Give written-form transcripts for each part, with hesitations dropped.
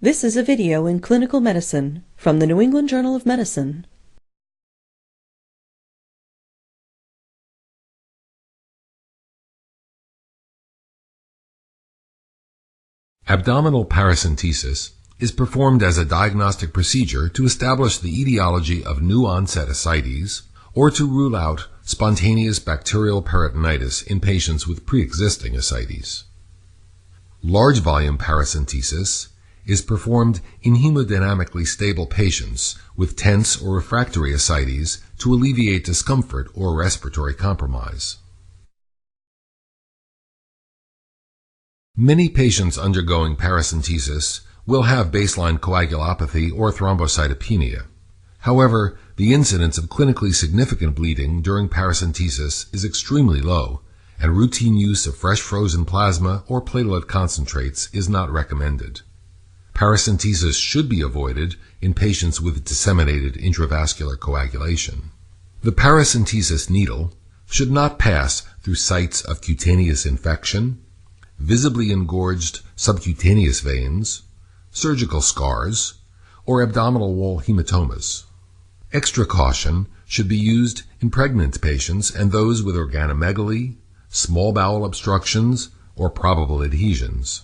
This is a video in clinical medicine from the New England Journal of Medicine. Abdominal paracentesis is performed as a diagnostic procedure to establish the etiology of new-onset ascites or to rule out spontaneous bacterial peritonitis in patients with pre-existing ascites. Large volume paracentesis is performed in hemodynamically stable patients with tense or refractory ascites to alleviate discomfort or respiratory compromise. Many patients undergoing paracentesis will have baseline coagulopathy or thrombocytopenia. However, the incidence of clinically significant bleeding during paracentesis is extremely low, and routine use of fresh frozen plasma or platelet concentrates is not recommended. Paracentesis should be avoided in patients with disseminated intravascular coagulation. The paracentesis needle should not pass through sites of cutaneous infection, visibly engorged subcutaneous veins, surgical scars, or abdominal wall hematomas. Extra caution should be used in pregnant patients and those with organomegaly, small bowel obstructions, or probable adhesions.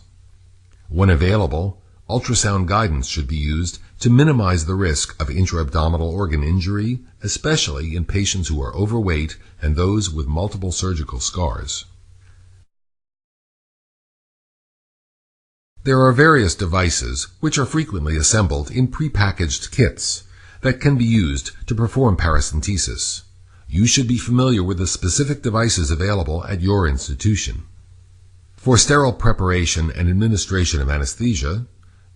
When available, ultrasound guidance should be used to minimize the risk of intra-abdominal organ injury, especially in patients who are overweight and those with multiple surgical scars. There are various devices which are frequently assembled in prepackaged kits that can be used to perform paracentesis. You should be familiar with the specific devices available at your institution. For sterile preparation and administration of anesthesia,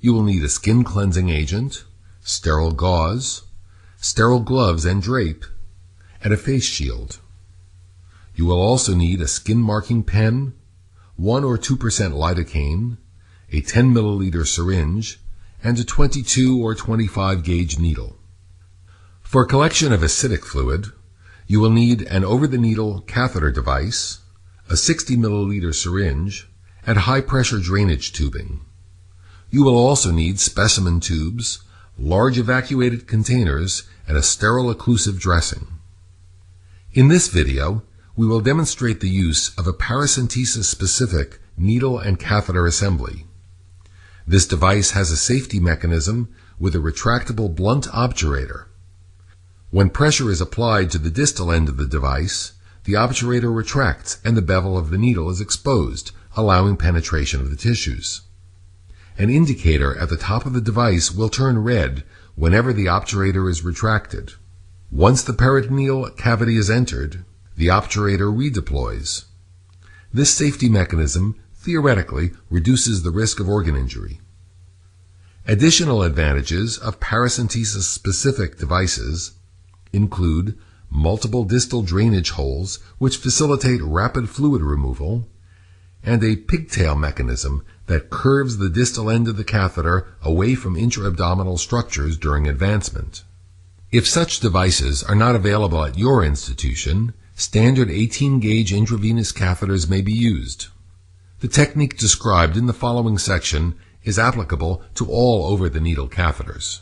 you will need a skin cleansing agent, sterile gauze, sterile gloves and drape, and a face shield. You will also need a skin marking pen, 1 or 2% lidocaine, a 10 milliliter syringe, and a 22 or 25 gauge needle. For collection of acidic fluid, you will need an over-the-needle catheter device, a 60 milliliter syringe, and high-pressure drainage tubing. You will also need specimen tubes, large evacuated containers, and a sterile occlusive dressing. In this video, we will demonstrate the use of a paracentesis-specific needle and catheter assembly. This device has a safety mechanism with a retractable blunt obturator. When pressure is applied to the distal end of the device, the obturator retracts and the bevel of the needle is exposed, allowing penetration of the tissues. An indicator at the top of the device will turn red whenever the obturator is retracted. Once the peritoneal cavity is entered, the obturator redeploys. This safety mechanism theoretically reduces the risk of organ injury. Additional advantages of paracentesis-specific devices include multiple distal drainage holes which facilitate rapid fluid removal, and a pigtail mechanism that curves the distal end of the catheter away from intra-abdominal structures during advancement. If such devices are not available at your institution, standard 18-gauge intravenous catheters may be used. The technique described in the following section is applicable to all over-the-needle catheters.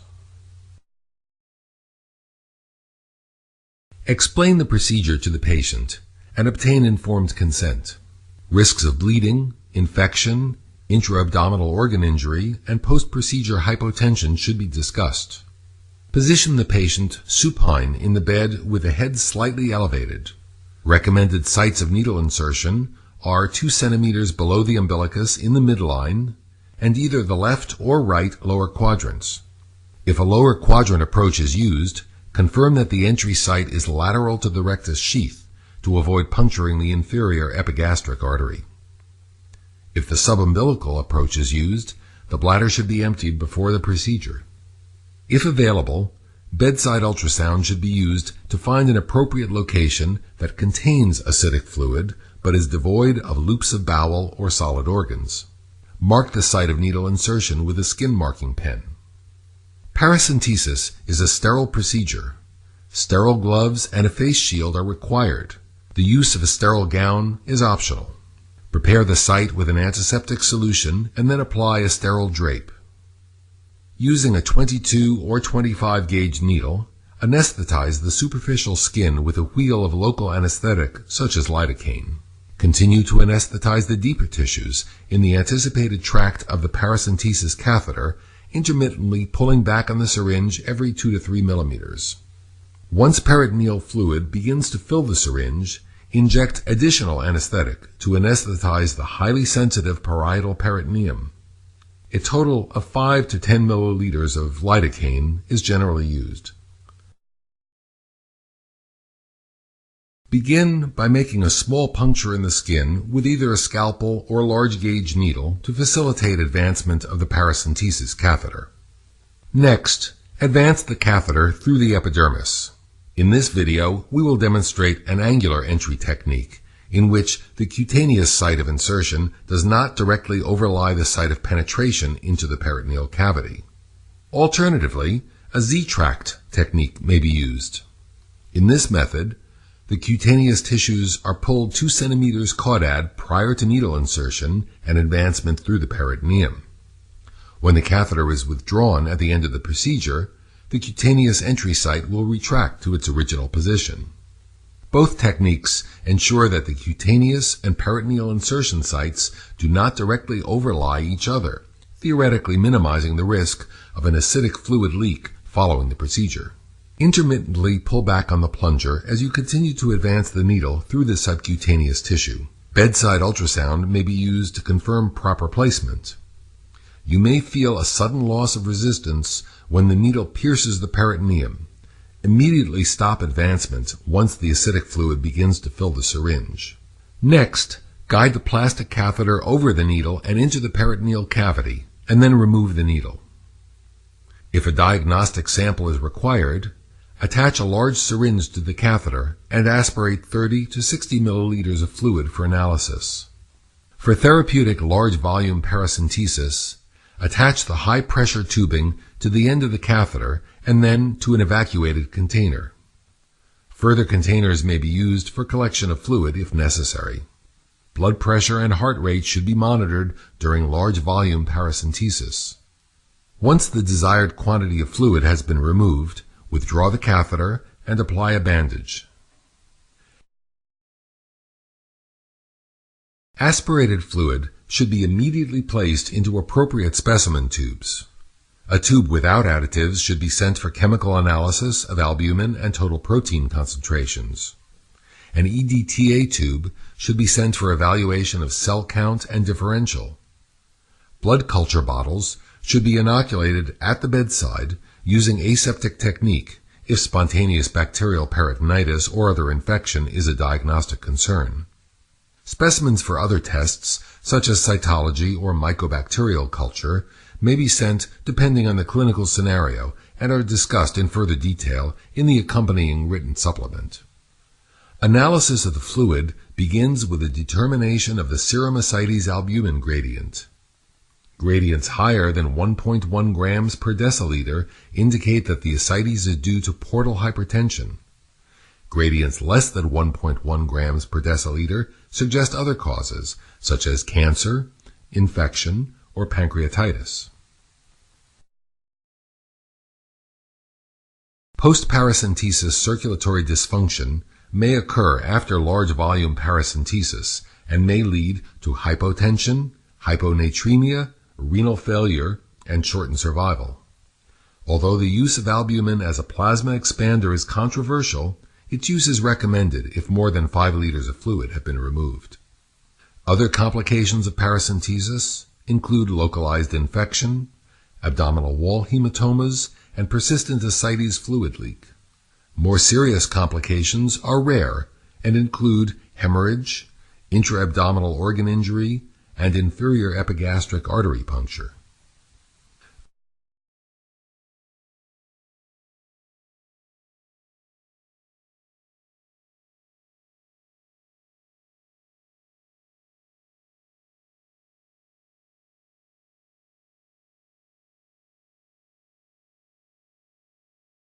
Explain the procedure to the patient and obtain informed consent. Risks of bleeding, infection, intra-abdominal organ injury, and post-procedure hypotension should be discussed. Position the patient supine in the bed with the head slightly elevated. Recommended sites of needle insertion are 2 centimeters below the umbilicus in the midline and either the left or right lower quadrants. If a lower quadrant approach is used, confirm that the entry site is lateral to the rectus sheath to avoid puncturing the inferior epigastric artery. If the subumbilical approach is used, the bladder should be emptied before the procedure. If available, bedside ultrasound should be used to find an appropriate location that contains acidic fluid but is devoid of loops of bowel or solid organs. Mark the site of needle insertion with a skin marking pen. Paracentesis is a sterile procedure. Sterile gloves and a face shield are required. The use of a sterile gown is optional. Prepare the site with an antiseptic solution and then apply a sterile drape. Using a 22 or 25 gauge needle, anesthetize the superficial skin with a wheel of local anesthetic such as lidocaine. Continue to anesthetize the deeper tissues in the anticipated tract of the paracentesis catheter, intermittently pulling back on the syringe every 2 to 3 millimeters. Once peritoneal fluid begins to fill the syringe, inject additional anesthetic to anesthetize the highly sensitive parietal peritoneum. A total of 5 to 10 milliliters of lidocaine is generally used. Begin by making a small puncture in the skin with either a scalpel or large gauge needle to facilitate advancement of the paracentesis catheter. Next, advance the catheter through the epidermis. In this video, we will demonstrate an angular entry technique in which the cutaneous site of insertion does not directly overlie the site of penetration into the peritoneal cavity. Alternatively, a Z-tract technique may be used. In this method, the cutaneous tissues are pulled 2 centimeters caudad prior to needle insertion and advancement through the peritoneum. When the catheter is withdrawn at the end of the procedure, the cutaneous entry site will retract to its original position. Both techniques ensure that the cutaneous and peritoneal insertion sites do not directly overlie each other, theoretically minimizing the risk of an acidic fluid leak following the procedure. Intermittently pull back on the plunger as you continue to advance the needle through the subcutaneous tissue. Bedside ultrasound may be used to confirm proper placement. You may feel a sudden loss of resistance when the needle pierces the peritoneum. Immediately stop advancement once the acidic fluid begins to fill the syringe. Next, guide the plastic catheter over the needle and into the peritoneal cavity, and then remove the needle. If a diagnostic sample is required, attach a large syringe to the catheter and aspirate 30 to 60 milliliters of fluid for analysis. For therapeutic large volume paracentesis, attach the high-pressure tubing to the end of the catheter and then to an evacuated container. Further containers may be used for collection of fluid if necessary. Blood pressure and heart rate should be monitored during large volume paracentesis. Once the desired quantity of fluid has been removed, withdraw the catheter and apply a bandage. Aspirated fluid should be immediately placed into appropriate specimen tubes. A tube without additives should be sent for chemical analysis of albumin and total protein concentrations. An EDTA tube should be sent for evaluation of cell count and differential. Blood culture bottles should be inoculated at the bedside using aseptic technique if spontaneous bacterial peritonitis or other infection is a diagnostic concern. Specimens for other tests, such as cytology or mycobacterial culture, may be sent depending on the clinical scenario and are discussed in further detail in the accompanying written supplement. Analysis of the fluid begins with a determination of the serum ascites albumin gradient. Gradients higher than 1.1 grams per deciliter indicate that the ascites is due to portal hypertension. Gradients less than 1.1 grams per deciliter suggest other causes, such as cancer, infection, or pancreatitis. Post-paracentesis circulatory dysfunction may occur after large volume paracentesis and may lead to hypotension, hyponatremia, renal failure, and shortened survival. Although the use of albumin as a plasma expander is controversial, its use is recommended if more than 5 liters of fluid have been removed. Other complications of paracentesis include localized infection, abdominal wall hematomas, and persistent ascites fluid leak. More serious complications are rare and include hemorrhage, intra-abdominal organ injury, and inferior epigastric artery puncture.